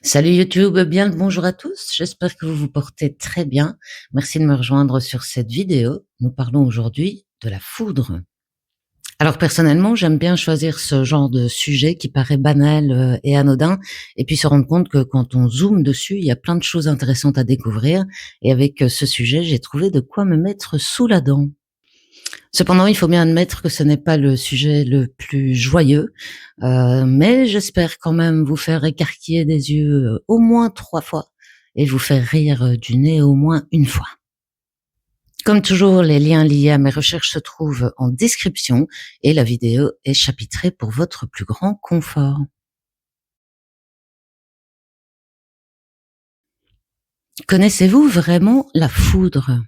Salut YouTube, bien le bonjour à tous. J'espère que vous vous portez très bien. Merci de me rejoindre sur cette vidéo. Nous parlons aujourd'hui de la foudre. Alors personnellement, j'aime bien choisir ce genre de sujet qui paraît banal et anodin, et puis se rendre compte que quand on zoome dessus, il y a plein de choses intéressantes à découvrir. Et avec ce sujet, j'ai trouvé de quoi me mettre sous la dent. Cependant, il faut bien admettre que ce n'est pas le sujet le plus joyeux, mais j'espère quand même vous faire écarquiller des yeux au moins 3 fois et vous faire rire du nez au moins une fois. Comme toujours, les liens liés à mes recherches se trouvent en description et la vidéo est chapitrée pour votre plus grand confort. Connaissez-vous vraiment la foudre?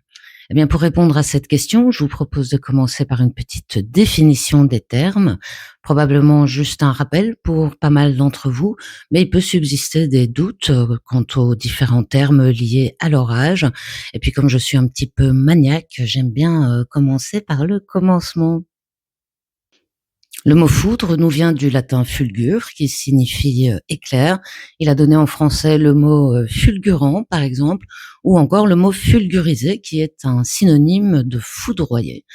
Eh bien, pour répondre à cette question, je vous propose de commencer par une petite définition des termes, probablement juste un rappel pour pas mal d'entre vous, mais il peut subsister des doutes quant aux différents termes liés à l'orage. Et puis, comme je suis un petit peu maniaque, j'aime bien commencer par le commencement. Le mot foudre nous vient du latin fulgure, qui signifie éclair. Il a donné en français le mot fulgurant, par exemple, ou encore le mot fulguriser, qui est un synonyme de foudroyer.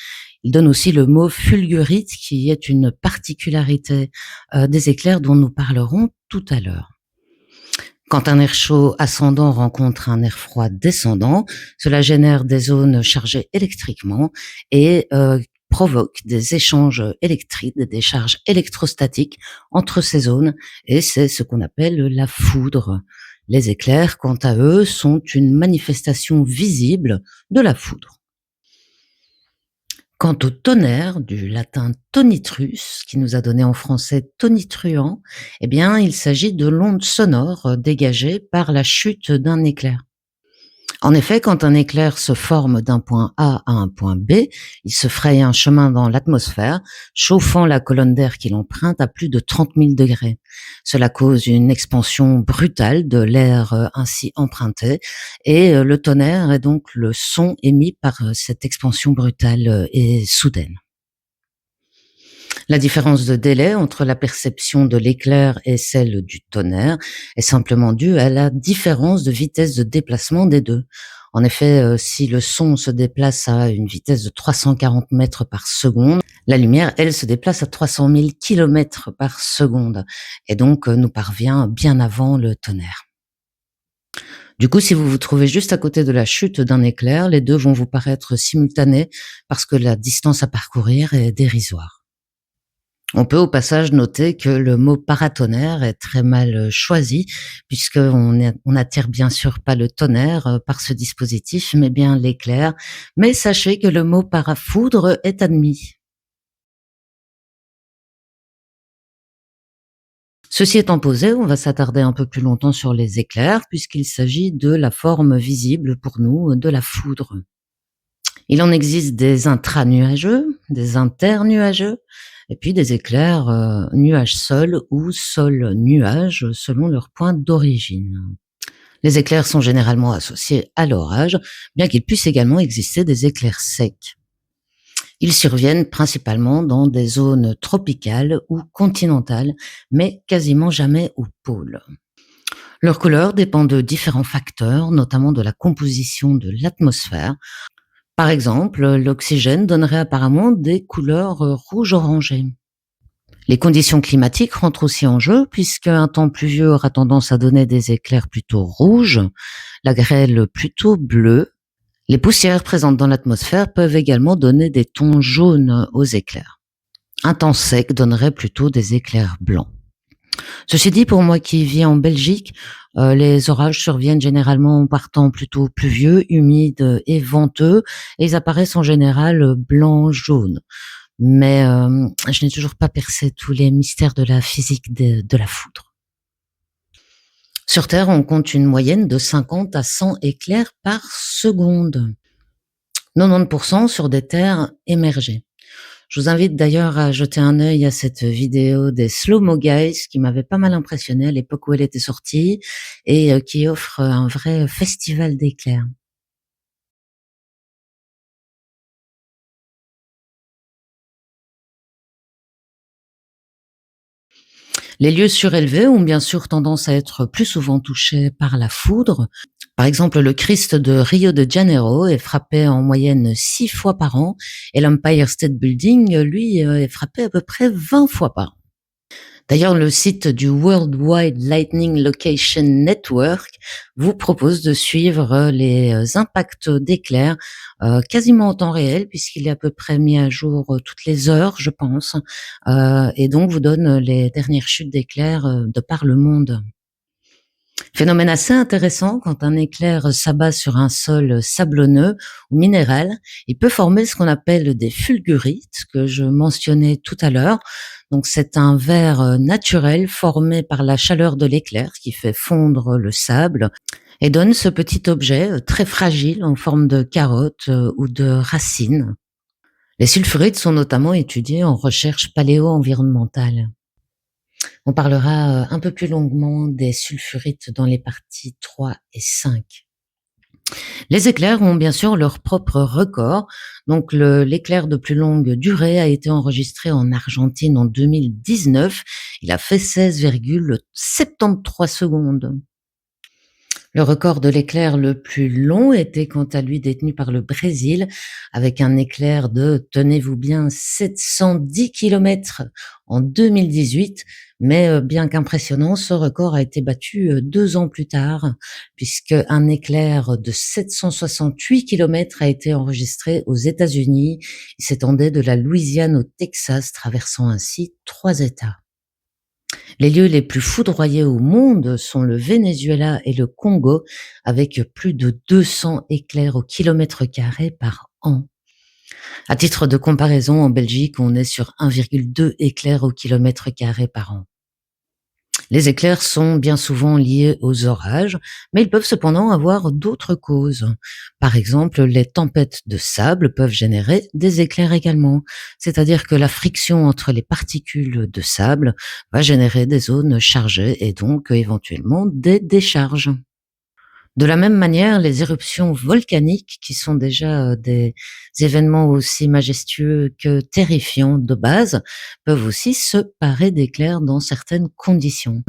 Il donne aussi le mot fulgurite, qui est une particularité des éclairs dont nous parlerons tout à l'heure. Quand un air chaud ascendant rencontre un air froid descendant, cela génère des zones chargées électriquement et provoque des échanges électriques, des charges électrostatiques entre ces zones, et c'est ce qu'on appelle la foudre. Les éclairs, quant à eux, sont une manifestation visible de la foudre. Quant au tonnerre, du latin tonitrus, qui nous a donné en français tonitruant, eh bien, il s'agit de l'onde sonore dégagée par la chute d'un éclair. En effet, quand un éclair se forme d'un point A à un point B, il se fraye un chemin dans l'atmosphère, chauffant la colonne d'air qu'il emprunte à plus de 30 000 degrés. Cela cause une expansion brutale de l'air ainsi emprunté, et le tonnerre est donc le son émis par cette expansion brutale et soudaine. La différence de délai entre la perception de l'éclair et celle du tonnerre est simplement due à la différence de vitesse de déplacement des deux. En effet, si le son se déplace à une vitesse de 340 mètres par seconde, la lumière, elle, se déplace à 300 000 kilomètres par seconde et donc nous parvient bien avant le tonnerre. Du coup, si vous vous trouvez juste à côté de la chute d'un éclair, les deux vont vous paraître simultanés parce que la distance à parcourir est dérisoire. On peut au passage noter que le mot paratonnerre est très mal choisi, puisqu'on n'attire bien sûr pas le tonnerre par ce dispositif, mais bien l'éclair. Mais sachez que le mot parafoudre est admis. Ceci étant posé, on va s'attarder un peu plus longtemps sur les éclairs, puisqu'il s'agit de la forme visible pour nous de la foudre. Il en existe des intranuageux, des internuageux, et puis des éclairs nuage-sol ou sol-nuage selon leur point d'origine. Les éclairs sont généralement associés à l'orage, bien qu'il puisse également exister des éclairs secs. Ils surviennent principalement dans des zones tropicales ou continentales, mais quasiment jamais au pôle. Leur couleur dépend de différents facteurs, notamment de la composition de l'atmosphère. Par exemple, l'oxygène donnerait apparemment des couleurs rouge-orangé. Les conditions climatiques rentrent aussi en jeu, puisque un temps pluvieux aura tendance à donner des éclairs plutôt rouges, la grêle plutôt bleue. Les poussières présentes dans l'atmosphère peuvent également donner des tons jaunes aux éclairs. Un temps sec donnerait plutôt des éclairs blancs. Ceci dit, pour moi qui vis en Belgique, les orages surviennent généralement par temps plutôt pluvieux, humides et venteux, et ils apparaissent en général blanc-jaune. Mais je n'ai toujours pas percé tous les mystères de la physique de la foudre. Sur Terre, on compte une moyenne de 50 à 100 éclairs par seconde. 90% sur des terres émergées. Je vous invite d'ailleurs à jeter un œil à cette vidéo des Slow Mo Guys qui m'avait pas mal impressionné à l'époque où elle était sortie et qui offre un vrai festival d'éclairs. Les lieux surélevés ont bien sûr tendance à être plus souvent touchés par la foudre. Par exemple, le Christ de Rio de Janeiro est frappé en moyenne 6 fois par an et l'Empire State Building, lui, est frappé à peu près 20 fois par an. D'ailleurs, le site du World Wide Lightning Location Network vous propose de suivre les impacts d'éclairs quasiment en temps réel, puisqu'il est à peu près mis à jour toutes les heures, je pense, et donc vous donne les dernières chutes d'éclairs de par le monde. Phénomène assez intéressant, quand un éclair s'abat sur un sol sablonneux ou minéral, il peut former ce qu'on appelle des fulgurites, que je mentionnais tout à l'heure. Donc c'est un verre naturel formé par la chaleur de l'éclair qui fait fondre le sable et donne ce petit objet très fragile en forme de carotte ou de racine. Les sulfurites sont notamment étudiés en recherche paléo-environnementale. On parlera un peu plus longuement des sulfurites dans les parties 3 et 5. Les éclairs ont bien sûr leur propre record. Donc l'éclair de plus longue durée a été enregistré en Argentine en 2019. Il a fait 16,73 secondes. Le record de l'éclair le plus long était quant à lui détenu par le Brésil, avec un éclair de, tenez-vous bien, 710 kilomètres en 2018. Mais bien qu'impressionnant, ce record a été battu 2 ans plus tard, puisque un éclair de 768 kilomètres a été enregistré aux États-Unis. Il s'étendait de la Louisiane au Texas, traversant ainsi 3 États. Les lieux les plus foudroyés au monde sont le Venezuela et le Congo, avec plus de 200 éclairs au kilomètre carré par an. À titre de comparaison, en Belgique, on est sur 1,2 éclairs au kilomètre carré par an. Les éclairs sont bien souvent liés aux orages, mais ils peuvent cependant avoir d'autres causes. Par exemple, les tempêtes de sable peuvent générer des éclairs également, c'est-à-dire que la friction entre les particules de sable va générer des zones chargées et donc éventuellement des décharges. De la même manière, les éruptions volcaniques, qui sont déjà des événements aussi majestueux que terrifiants de base, peuvent aussi se parer d'éclairs dans certaines conditions.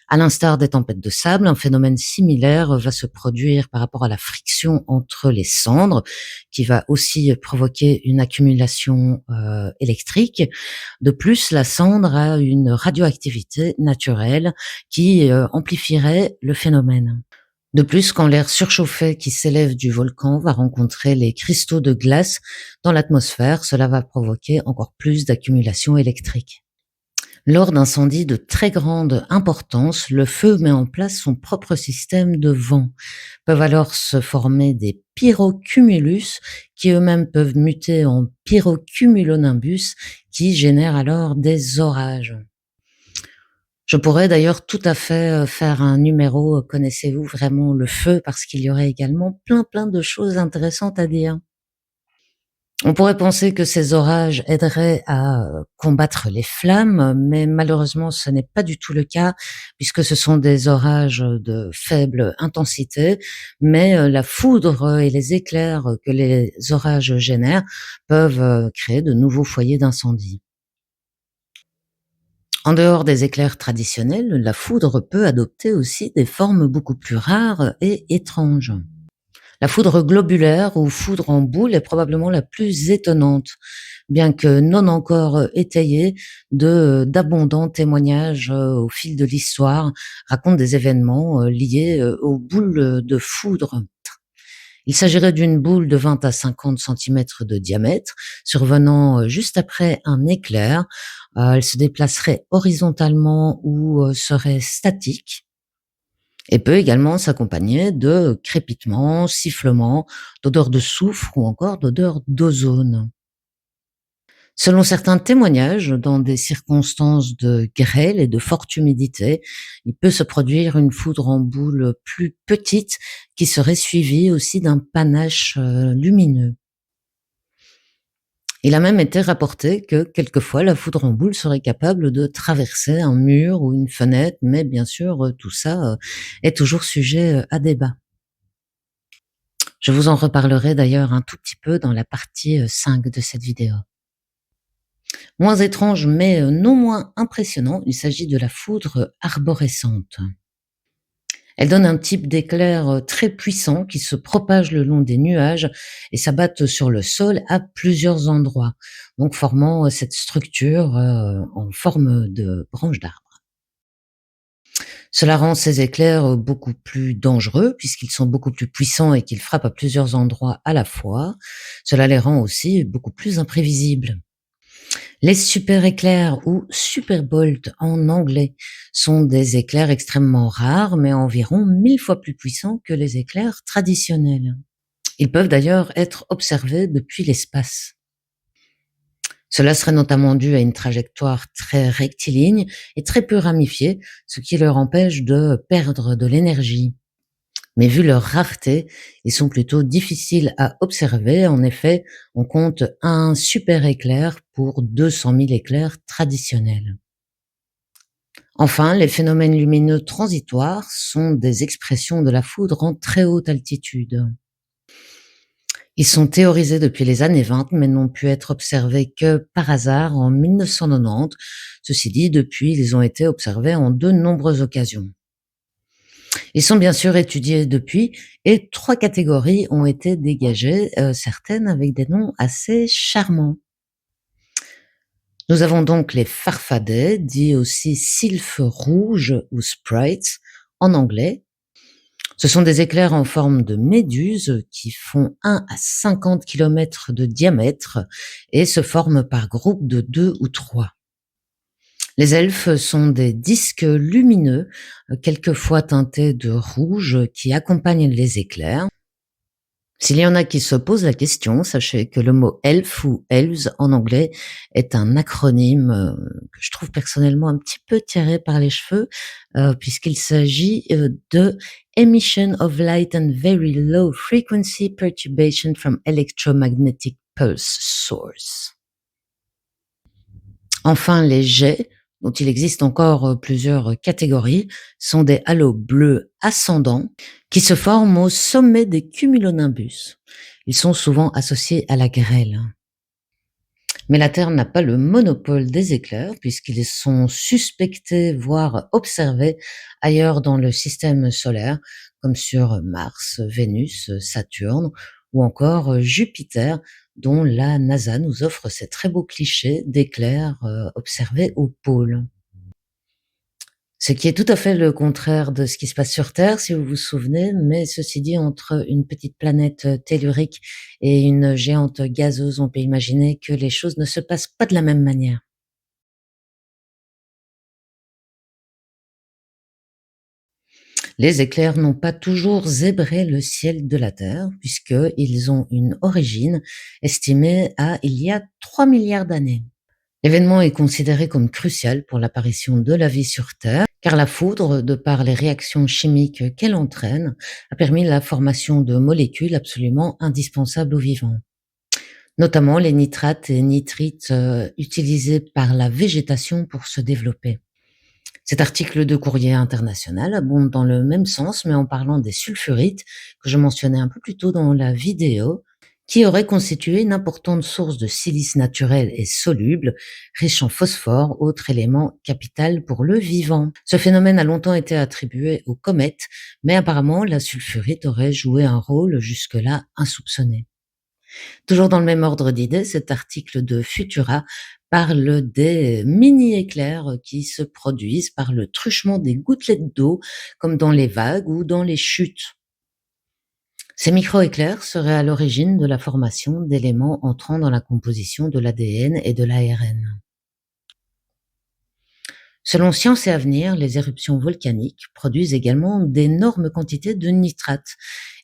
À l'instar des tempêtes de sable, un phénomène similaire va se produire par rapport à la friction entre les cendres, qui va aussi provoquer une accumulation électrique. De plus, la cendre a une radioactivité naturelle qui amplifierait le phénomène. De plus, quand l'air surchauffé qui s'élève du volcan va rencontrer les cristaux de glace dans l'atmosphère, cela va provoquer encore plus d'accumulation électrique. Lors d'incendies de très grande importance, le feu met en place son propre système de vent. Peuvent alors se former des pyrocumulus qui eux-mêmes peuvent muter en pyrocumulonimbus qui génèrent alors des orages. Je pourrais d'ailleurs tout à fait faire un numéro Connaissez-vous vraiment le feu, parce qu'il y aurait également plein de choses intéressantes à dire. On pourrait penser que ces orages aideraient à combattre les flammes, mais malheureusement ce n'est pas du tout le cas, puisque ce sont des orages de faible intensité, mais la foudre et les éclairs que les orages génèrent peuvent créer de nouveaux foyers d'incendie. En dehors des éclairs traditionnels, la foudre peut adopter aussi des formes beaucoup plus rares et étranges. La foudre globulaire ou foudre en boule est probablement la plus étonnante, bien que non encore étayée. D'abondants témoignages au fil de l'histoire racontent des événements liés aux boules de foudre. Il s'agirait d'une boule de 20 à 50 centimètres de diamètre, survenant juste après un éclair. Elle se déplacerait horizontalement ou serait statique, et peut également s'accompagner de crépitements, sifflements, d'odeurs de soufre ou encore d'odeurs d'ozone. Selon certains témoignages, dans des circonstances de grêle et de forte humidité, il peut se produire une foudre en boule plus petite qui serait suivie aussi d'un panache lumineux. Il a même été rapporté que quelquefois la foudre en boule serait capable de traverser un mur ou une fenêtre, mais bien sûr tout ça est toujours sujet à débat. Je vous en reparlerai d'ailleurs un tout petit peu dans la partie 5 de cette vidéo. Moins étrange, mais non moins impressionnant, il s'agit de la foudre arborescente. Elle donne un type d'éclair très puissant qui se propage le long des nuages et s'abattent sur le sol à plusieurs endroits, donc formant cette structure en forme de branche d'arbre. Cela rend ces éclairs beaucoup plus dangereux puisqu'ils sont beaucoup plus puissants et qu'ils frappent à plusieurs endroits à la fois. Cela les rend aussi beaucoup plus imprévisibles. Les super éclairs ou superbolt en anglais sont des éclairs extrêmement rares, mais environ 1000 fois plus puissants que les éclairs traditionnels. Ils peuvent d'ailleurs être observés depuis l'espace. Cela serait notamment dû à une trajectoire très rectiligne et très peu ramifiée, ce qui leur empêche de perdre de l'énergie. Mais vu leur rareté, ils sont plutôt difficiles à observer. En effet, on compte un super éclair pour 200 000 éclairs traditionnels. Enfin, les phénomènes lumineux transitoires sont des expressions de la foudre en très haute altitude. Ils sont théorisés depuis les années 20, mais n'ont pu être observés que par hasard en 1990. Ceci dit, depuis, ils ont été observés en de nombreuses occasions. Ils sont bien sûr étudiés depuis et 3 catégories ont été dégagées, certaines avec des noms assez charmants. Nous avons donc les farfadets, dits aussi sylphes rouges ou sprites en anglais. Ce sont des éclairs en forme de méduse qui font 1 à 50 kilomètres de diamètre et se forment par groupes de 2 ou 3. Les elfes sont des disques lumineux, quelquefois teintés de rouge, qui accompagnent les éclairs. S'il y en a qui se posent la question, sachez que le mot elf ou elves en anglais est un acronyme que je trouve personnellement un petit peu tiré par les cheveux, puisqu'il s'agit de Emission of Light and Very Low Frequency Perturbation from Electromagnetic Pulse Source. Enfin, les jets, dont il existe encore plusieurs catégories, sont des halos bleus ascendants qui se forment au sommet des cumulonimbus. Ils sont souvent associés à la grêle. Mais la Terre n'a pas le monopole des éclairs puisqu'ils sont suspectés, voire observés ailleurs dans le système solaire, comme sur Mars, Vénus, Saturne ou encore Jupiter, dont la NASA nous offre ces très beaux clichés d'éclairs observés au pôle. Ce qui est tout à fait le contraire de ce qui se passe sur Terre, si vous vous souvenez, mais ceci dit, entre une petite planète tellurique et une géante gazeuse, on peut imaginer que les choses ne se passent pas de la même manière. Les éclairs n'ont pas toujours zébré le ciel de la Terre, puisqu'ils ont une origine estimée à il y a 3 milliards d'années. L'événement est considéré comme crucial pour l'apparition de la vie sur Terre, car la foudre, de par les réactions chimiques qu'elle entraîne, a permis la formation de molécules absolument indispensables aux vivants, notamment les nitrates et nitrites utilisés par la végétation pour se développer. Cet article de Courrier International abonde dans le même sens, mais en parlant des sulfurites, que je mentionnais un peu plus tôt dans la vidéo, qui auraient constitué une importante source de silice naturel et soluble, riche en phosphore, autre élément capital pour le vivant. Ce phénomène a longtemps été attribué aux comètes, mais apparemment la sulfurite aurait joué un rôle jusque-là insoupçonné. Toujours dans le même ordre d'idées, cet article de Futura parle des mini-éclairs qui se produisent par le truchement des gouttelettes d'eau, comme dans les vagues ou dans les chutes. Ces micro-éclairs seraient à l'origine de la formation d'éléments entrant dans la composition de l'ADN et de l'ARN. Selon Science et Avenir, les éruptions volcaniques produisent également d'énormes quantités de nitrates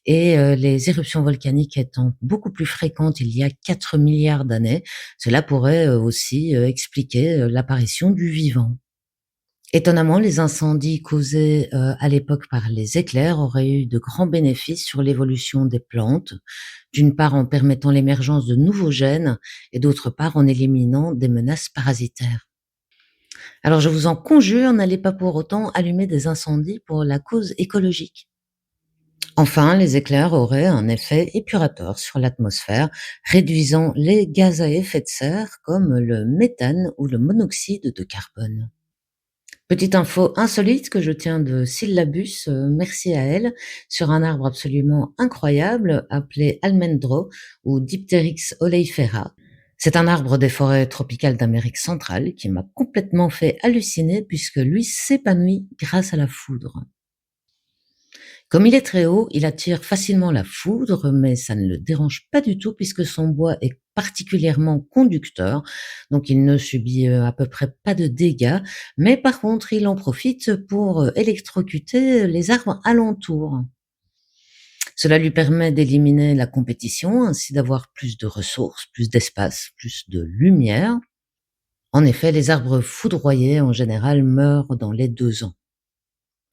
et les éruptions volcaniques étant beaucoup plus fréquentes il y a 4 milliards d'années, cela pourrait aussi expliquer l'apparition du vivant. Étonnamment, les incendies causés à l'époque par les éclairs auraient eu de grands bénéfices sur l'évolution des plantes, d'une part en permettant l'émergence de nouveaux gènes et d'autre part en éliminant des menaces parasitaires. Alors je vous en conjure, n'allez pas pour autant allumer des incendies pour la cause écologique. Enfin, les éclairs auraient un effet épurateur sur l'atmosphère, réduisant les gaz à effet de serre comme le méthane ou le monoxyde de carbone. Petite info insolite que je tiens de Syllabus, merci à elle, sur un arbre absolument incroyable appelé Almendro ou Dipteryx oleifera. C'est un arbre des forêts tropicales d'Amérique centrale qui m'a complètement fait halluciner puisque lui s'épanouit grâce à la foudre. Comme il est très haut, il attire facilement la foudre, mais ça ne le dérange pas du tout puisque son bois est particulièrement conducteur, donc il ne subit à peu près pas de dégâts, mais par contre il en profite pour électrocuter les arbres alentours. Cela lui permet d'éliminer la compétition, ainsi d'avoir plus de ressources, plus d'espace, plus de lumière. En effet, les arbres foudroyés en général meurent dans les 2 ans.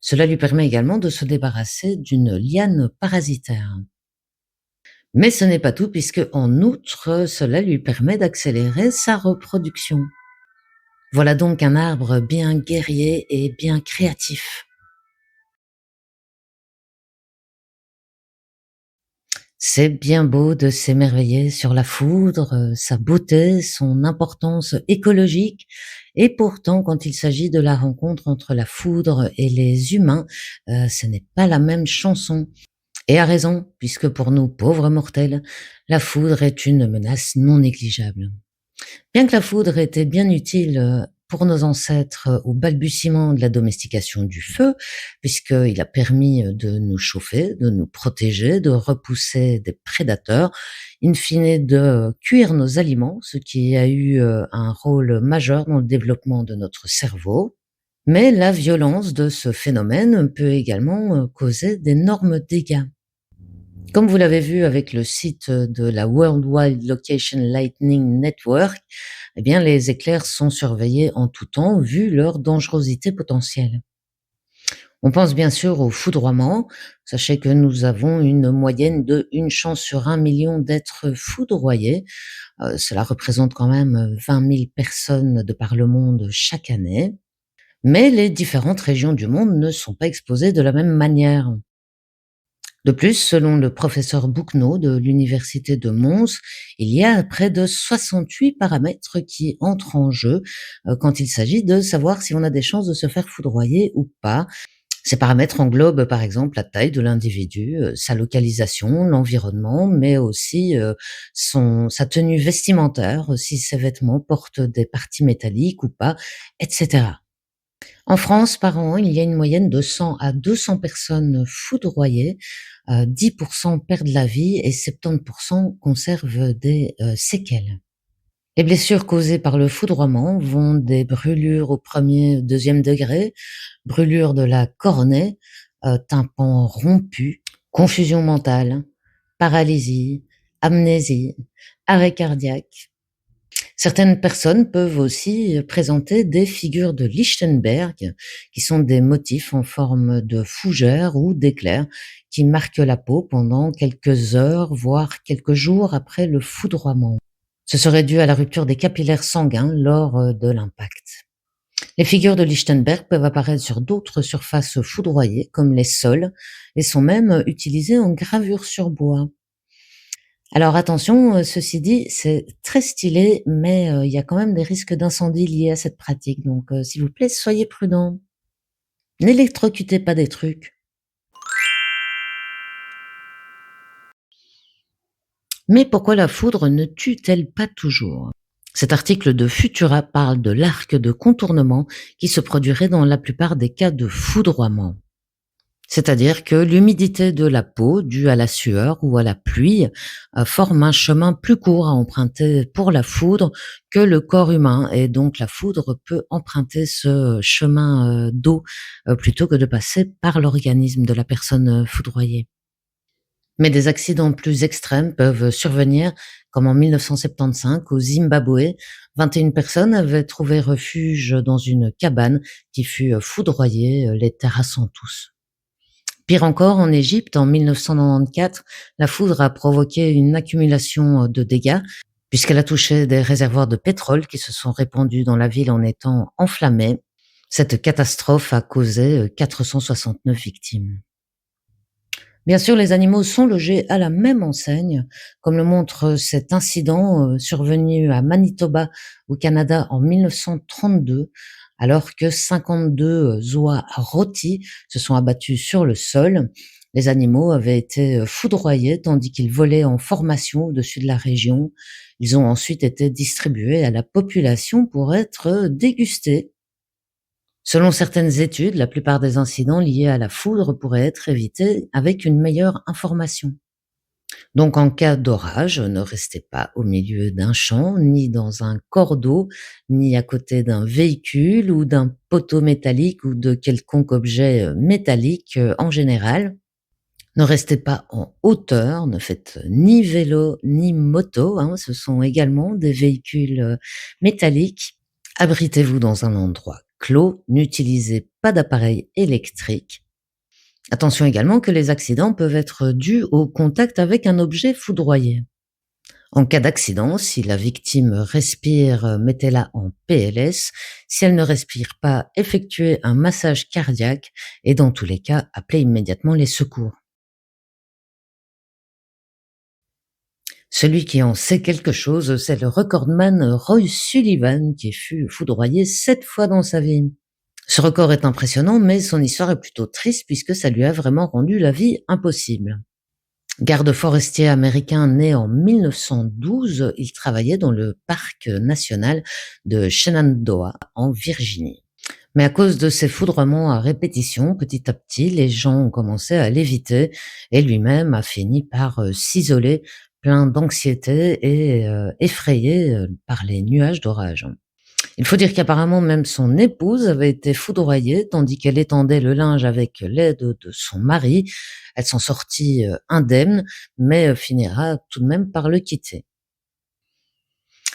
Cela lui permet également de se débarrasser d'une liane parasitaire. Mais ce n'est pas tout puisque, en outre, cela lui permet d'accélérer sa reproduction. Voilà donc un arbre bien guerrier et bien créatif. C'est bien beau de s'émerveiller sur la foudre, sa beauté, son importance écologique, et pourtant quand il s'agit de la rencontre entre la foudre et les humains, ce n'est pas la même chanson. Et à raison, puisque pour nous pauvres mortels, la foudre est une menace non négligeable. Bien que la foudre était bien utile pour nos ancêtres au balbutiement de la domestication du feu, puisqu'il a permis de nous chauffer, de nous protéger, de repousser des prédateurs, in fine de cuire nos aliments, ce qui a eu un rôle majeur dans le développement de notre cerveau. Mais la violence de ce phénomène peut également causer d'énormes dégâts. Comme vous l'avez vu avec le site de la World Wide Location Lightning Network, eh bien, les éclairs sont surveillés en tout temps vu leur dangerosité potentielle. On pense bien sûr au foudroiement. Sachez que nous avons une moyenne de 1 chance sur 1 million d'être foudroyés. Cela représente quand même 20 000 personnes de par le monde chaque année. Mais les différentes régions du monde ne sont pas exposées de la même manière. De plus, selon le professeur Bouquenaud de l'université de Mons, il y a près de 68 paramètres qui entrent en jeu quand il s'agit de savoir si on a des chances de se faire foudroyer ou pas. Ces paramètres englobent par exemple la taille de l'individu, sa localisation, l'environnement, mais aussi sa tenue vestimentaire, si ses vêtements portent des parties métalliques ou pas, etc. En France, par an, il y a une moyenne de 100 à 200 personnes foudroyées, 10% perdent la vie et 70% conservent des séquelles. Les blessures causées par le foudroiement vont des brûlures au 1er, 2e degré, brûlures de la cornée, tympan rompu, confusion mentale, paralysie, amnésie, arrêt cardiaque. Certaines personnes peuvent aussi présenter des figures de Lichtenberg, qui sont des motifs en forme de fougères ou d'éclairs qui marquent la peau pendant quelques heures, voire quelques jours après le foudroiement. Ce serait dû à la rupture des capillaires sanguins lors de l'impact. Les figures de Lichtenberg peuvent apparaître sur d'autres surfaces foudroyées, comme les sols, et sont même utilisées en gravure sur bois. Alors attention, ceci dit, c'est très stylé, mais il y a quand même des risques d'incendie liés à cette pratique, donc s'il vous plaît, soyez prudents. N'électrocutez pas des trucs. Mais pourquoi la foudre ne tue-t-elle pas toujours? Cet article de Futura parle de l'arc de contournement qui se produirait dans la plupart des cas de foudroiement. C'est-à-dire que l'humidité de la peau, due à la sueur ou à la pluie, forme un chemin plus court à emprunter pour la foudre que le corps humain, et donc la foudre peut emprunter ce chemin d'eau plutôt que de passer par l'organisme de la personne foudroyée. Mais des accidents plus extrêmes peuvent survenir, comme en 1975 au Zimbabwe, 21 personnes avaient trouvé refuge dans une cabane qui fut foudroyée, les terrassant tous. Pire encore, en Égypte, en 1994, la foudre a provoqué une accumulation de dégâts, puisqu'elle a touché des réservoirs de pétrole qui se sont répandus dans la ville en étant enflammés. Cette catastrophe a causé 469 victimes. Bien sûr, les animaux sont logés à la même enseigne, comme le montre cet incident survenu à Manitoba, au Canada, en 1932, alors que 52 oies rôties se sont abattus sur le sol. Les animaux avaient été foudroyés tandis qu'ils volaient en formation au-dessus de la région. Ils ont ensuite été distribués à la population pour être dégustés. Selon certaines études, la plupart des incidents liés à la foudre pourraient être évités avec une meilleure information. Donc, en cas d'orage, ne restez pas au milieu d'un champ, ni dans un corps d'eau, ni à côté d'un véhicule ou d'un poteau métallique ou de quelconque objet métallique en général. Ne restez pas en hauteur, ne faites ni vélo ni moto, hein, ce sont également des véhicules métalliques. Abritez-vous dans un endroit clos, n'utilisez pas d'appareil électrique. Attention également que les accidents peuvent être dus au contact avec un objet foudroyé. En cas d'accident, si la victime respire, mettez-la en PLS. Si elle ne respire pas, effectuez un massage cardiaque et dans tous les cas, appelez immédiatement les secours. Celui qui en sait quelque chose, c'est le recordman Roy Sullivan qui fut foudroyé 7 fois dans sa vie. Ce record est impressionnant, mais son histoire est plutôt triste puisque ça lui a vraiment rendu la vie impossible. Garde forestier américain né en 1912, il travaillait dans le parc national de Shenandoah en Virginie. Mais à cause de ces foudroiements à répétition, petit à petit, les gens ont commencé à l'éviter et lui-même a fini par s'isoler, plein d'anxiété et effrayé par les nuages d'orage. Il faut dire qu'apparemment même son épouse avait été foudroyée tandis qu'elle étendait le linge avec l'aide de son mari. Elle s'en sortit indemne, mais finira tout de même par le quitter.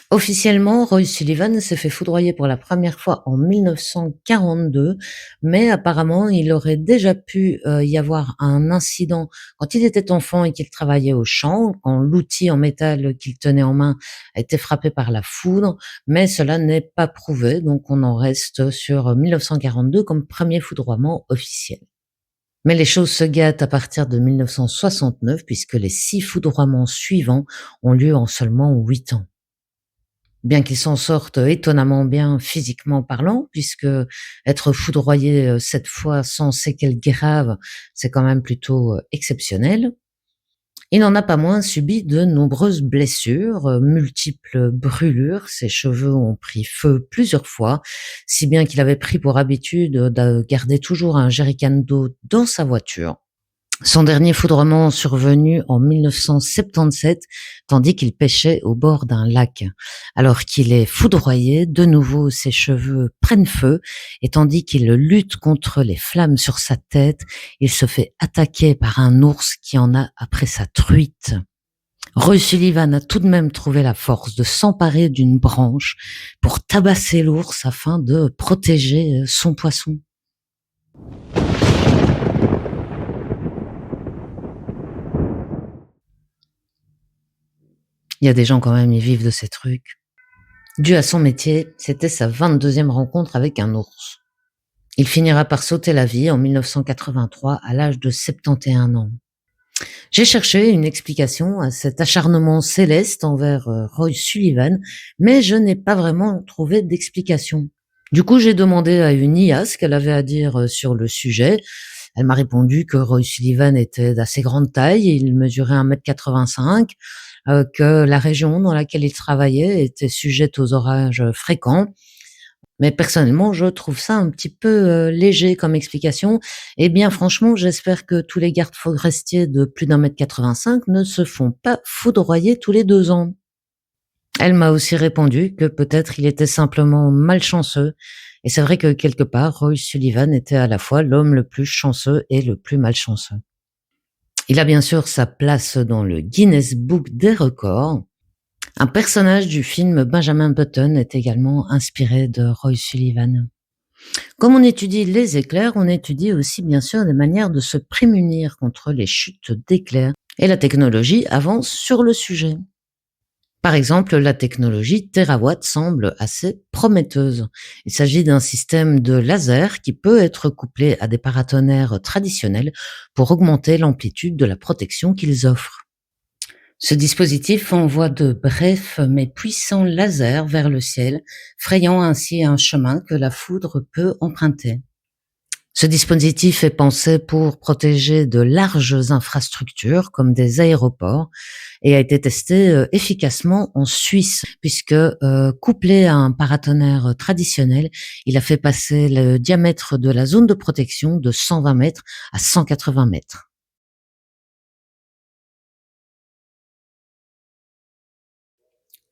Officiellement, Roy Sullivan s'est fait foudroyer pour la première fois en 1942, mais apparemment il aurait déjà pu y avoir un incident quand il était enfant et qu'il travaillait au champ, quand l'outil en métal qu'il tenait en main a été frappé par la foudre, mais cela n'est pas prouvé, donc on en reste sur 1942 comme premier foudroiement officiel. Mais les choses se gâtent à partir de 1969 puisque les 6 foudroiements suivants ont lieu en seulement 8 ans. Bien qu'il s'en sorte étonnamment bien physiquement parlant, puisque être foudroyé 7 fois sans séquelles graves, c'est quand même plutôt exceptionnel. Il n'en a pas moins subi de nombreuses blessures, multiples brûlures. Ses cheveux ont pris feu plusieurs fois, si bien qu'il avait pris pour habitude de garder toujours un jerrycan d'eau dans sa voiture. Son dernier foudroiement survenu en 1977, tandis qu'il pêchait au bord d'un lac. Alors qu'il est foudroyé, de nouveau ses cheveux prennent feu, et tandis qu'il lutte contre les flammes sur sa tête, il se fait attaquer par un ours qui en a après sa truite. Roy Sullivan a tout de même trouvé la force de s'emparer d'une branche pour tabasser l'ours afin de protéger son poisson. Il y a des gens quand même, ils vivent de ces trucs. Dû à son métier, c'était sa 22e rencontre avec un ours. Il finira par sauter la vie en 1983 à l'âge de 71 ans. J'ai cherché une explication à cet acharnement céleste envers Roy Sullivan, mais je n'ai pas vraiment trouvé d'explication. Du coup, j'ai demandé à une IA ce qu'elle avait à dire sur le sujet. Elle m'a répondu que Roy Sullivan était d'assez grande taille, il mesurait 1,85 m, que la région dans laquelle il travaillait était sujette aux orages fréquents. Mais personnellement, je trouve ça un petit peu léger comme explication. Et bien franchement, j'espère que tous les gardes forestiers de plus d'1,85 m ne se font pas foudroyer tous les 2 ans. Elle m'a aussi répondu que peut-être il était simplement malchanceux. Et c'est vrai que quelque part, Roy Sullivan était à la fois l'homme le plus chanceux et le plus malchanceux. Il a bien sûr sa place dans le Guinness Book des records. Un personnage du film Benjamin Button est également inspiré de Roy Sullivan. Comme on étudie les éclairs, on étudie aussi bien sûr des manières de se prémunir contre les chutes d'éclairs. Et la technologie avance sur le sujet. Par exemple, la technologie Terawatt semble assez prometteuse. Il s'agit d'un système de laser qui peut être couplé à des paratonnerres traditionnels pour augmenter l'amplitude de la protection qu'ils offrent. Ce dispositif envoie de brefs mais puissants lasers vers le ciel, frayant ainsi un chemin que la foudre peut emprunter. Ce dispositif est pensé pour protéger de larges infrastructures comme des aéroports et a été testé efficacement en Suisse puisque couplé à un paratonnerre traditionnel, il a fait passer le diamètre de la zone de protection de 120 mètres à 180 mètres.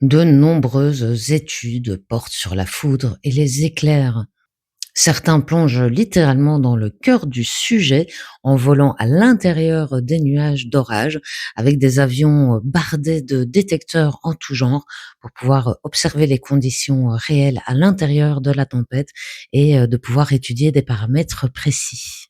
De nombreuses études portent sur la foudre et les éclairs. Certains plongent littéralement dans le cœur du sujet en volant à l'intérieur des nuages d'orage avec des avions bardés de détecteurs en tout genre pour pouvoir observer les conditions réelles à l'intérieur de la tempête et de pouvoir étudier des paramètres précis.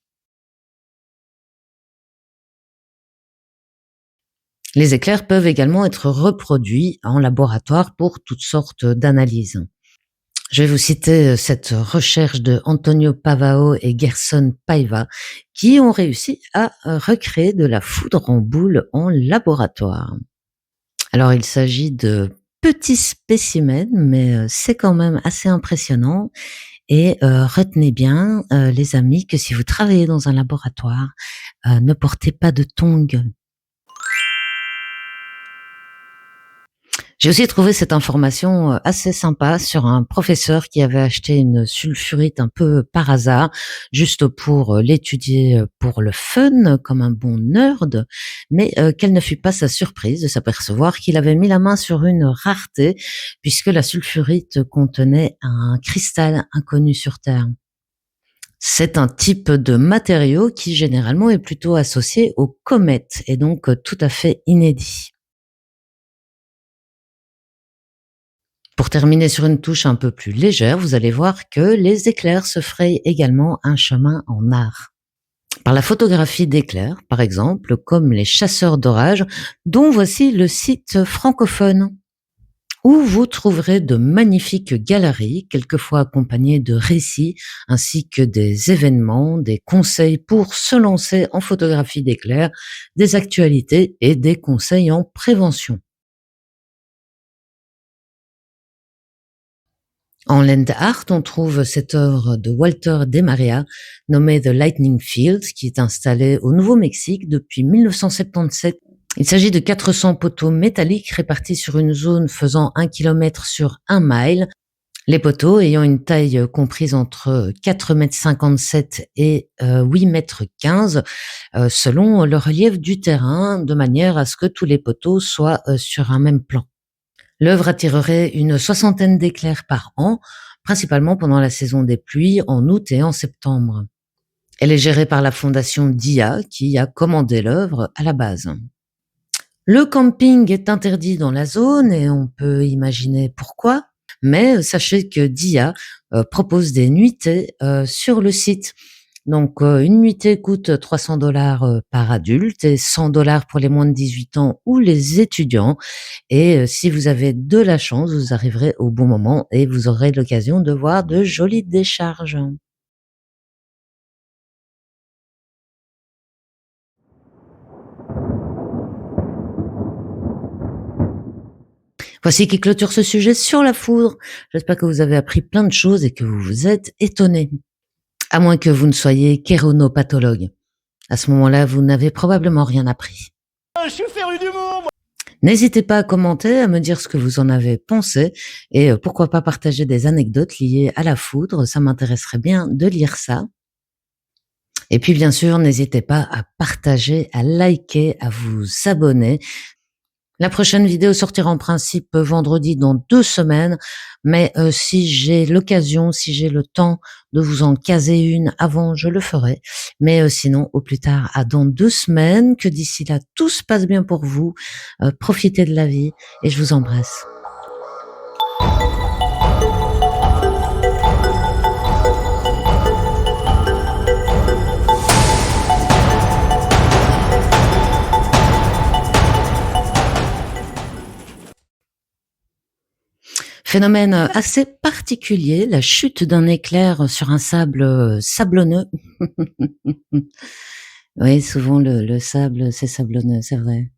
Les éclairs peuvent également être reproduits en laboratoire pour toutes sortes d'analyses. Je vais vous citer cette recherche de Antonio Pavao et Gerson Paiva qui ont réussi à recréer de la foudre en boule en laboratoire. Alors il s'agit de petits spécimens, mais c'est quand même assez impressionnant. Et retenez bien, les amis, que si vous travaillez dans un laboratoire, ne portez pas de tongs. J'ai aussi trouvé cette information assez sympa sur un professeur qui avait acheté une sulfurite un peu par hasard, juste pour l'étudier pour le fun, comme un bon nerd, mais quelle ne fut pas sa surprise de s'apercevoir qu'il avait mis la main sur une rareté, puisque la sulfurite contenait un cristal inconnu sur Terre. C'est un type de matériau qui généralement est plutôt associé aux comètes et donc tout à fait inédit. Pour terminer sur une touche un peu plus légère, vous allez voir que les éclairs se frayent également un chemin en art. Par la photographie d'éclairs, par exemple, comme les chasseurs d'orage, dont voici le site francophone, où vous trouverez de magnifiques galeries, quelquefois accompagnées de récits, ainsi que des événements, des conseils pour se lancer en photographie d'éclairs, des actualités et des conseils en prévention. En land art, on trouve cette œuvre de Walter De Maria nommée The Lightning Field, qui est installée au Nouveau-Mexique depuis 1977. Il s'agit de 400 poteaux métalliques répartis sur une zone faisant 1 km sur 1 mile, les poteaux ayant une taille comprise entre 4,57 m et 8,15 m selon le relief du terrain, de manière à ce que tous les poteaux soient sur un même plan. L'œuvre attirerait une soixantaine d'éclairs par an, principalement pendant la saison des pluies, en août et en septembre. Elle est gérée par la fondation DIA, qui a commandé l'œuvre à la base. Le camping est interdit dans la zone et on peut imaginer pourquoi, mais sachez que DIA propose des nuitées sur le site. Donc, une nuitée coûte 300 $ par adulte et 100 $ pour les moins de 18 ans ou les étudiants. Et si vous avez de la chance, vous arriverez au bon moment et vous aurez l'occasion de voir de jolies décharges. Voici qui clôture ce sujet sur la foudre. J'espère que vous avez appris plein de choses et que vous vous êtes étonnés. À moins que vous ne soyez kéronopathologue. À ce moment-là, vous n'avez probablement rien appris. Je suis féru d'humour, moi. N'hésitez pas à commenter, à me dire ce que vous en avez pensé et pourquoi pas partager des anecdotes liées à la foudre, ça m'intéresserait bien de lire ça. Et puis bien sûr, n'hésitez pas à partager, à liker, à vous abonner. La prochaine vidéo sortira en principe vendredi dans 2 semaines, mais si j'ai l'occasion, si j'ai le temps de vous en caser une avant, je le ferai. Mais sinon, au plus tard, à dans 2 semaines, que d'ici là, tout se passe bien pour vous. Profitez de la vie et je vous embrasse. Phénomène assez particulier, la chute d'un éclair sur un sable sablonneux. Oui, souvent le sable, c'est sablonneux, c'est vrai.